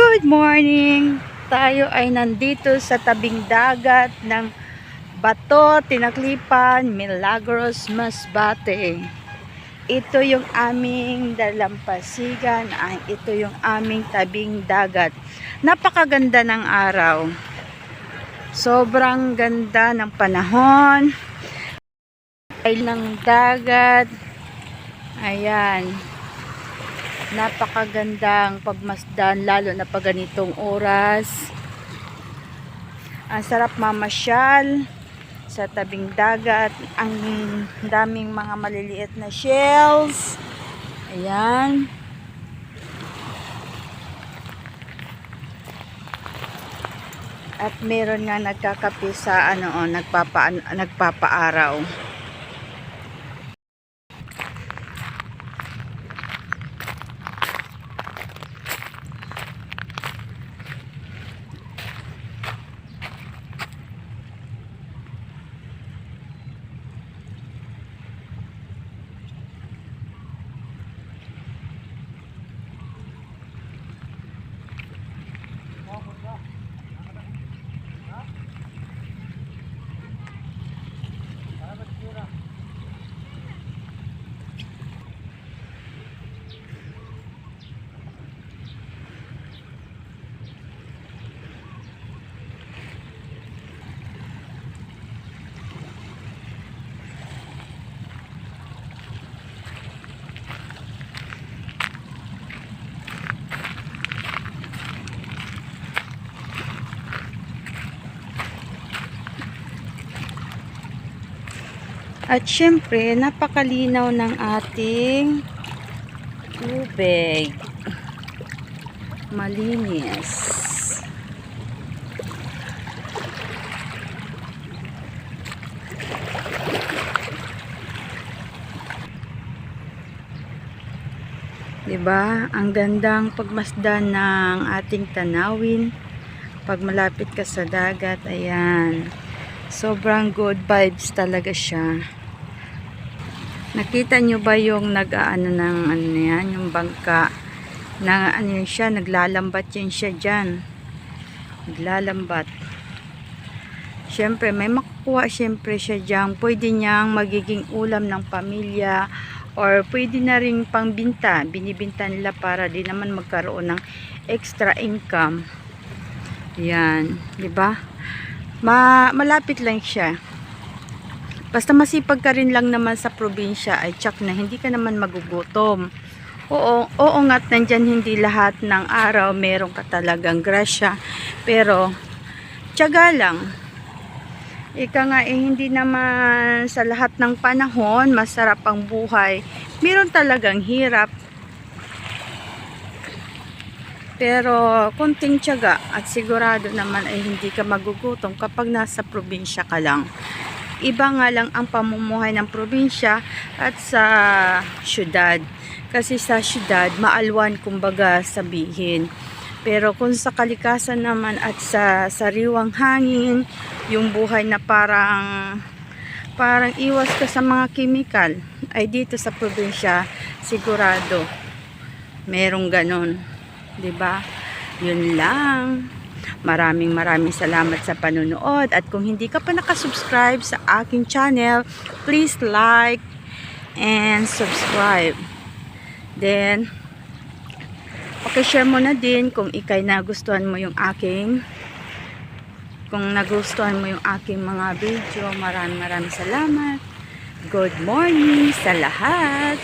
Good morning! Tayo ay nandito sa tabing dagat ng Bato, Tinaklipan, Milagros, Masbate. Ito yung aming dalampasigan, ito yung aming tabing dagat. Napakaganda ng araw. Sobrang ganda ng panahon. Ay ng dagat. Ayan. Napakagandang pagmasdan lalo na pag ganitong oras. Ang sarap mamasyal sa tabing dagat. Ang daming mga maliliit na shells. Ayan. At meron nga nagkakape sa nagpapaaraw. At syempre, napakalinaw ng ating tubig. Malinis. Diba? Ang gandang pagmasdan ng ating tanawin. Pag malapit ka sa dagat, ayan. Sobrang good vibes talaga siya. Nakita nyo ba yung yung bangka na siya, naglalambat yan siya dyan. Naglalambat. Syempre, may makukuha syempre siya dyan. Pwede niyang magiging ulam ng pamilya or pwede na rin pangbinta. Binibinta nila para di naman magkaroon ng extra income. Yan. Diba? Malapit lang siya. Basta masipag ka rin lang naman sa probinsya ay tsak na hindi ka naman magugutom. Oo nga't nandyan hindi lahat ng araw meron ka talagang grasya. Pero tiyaga lang. Ika nga hindi naman sa lahat ng panahon masarap ang buhay. Meron talagang hirap. Pero konting tiyaga at sigurado naman ay hindi ka magugutom kapag nasa probinsya ka lang. Iba nga lang ang pamumuhay ng probinsya at sa syudad. Kasi sa syudad, maalwan kumbaga sabihin. Pero kung sa kalikasan naman at sa sariwang hangin, yung buhay na parang iwas ka sa mga kimikal, ay dito sa probinsya, sigurado, merong ganon. 'Di ba? Yun lang. Maraming salamat sa panonood at kung hindi ka pa nakasubscribe sa aking channel, please like and subscribe. Then, pakishare mo na din kung nagustuhan mo yung aking mga video. Maraming salamat. Good morning sa lahat.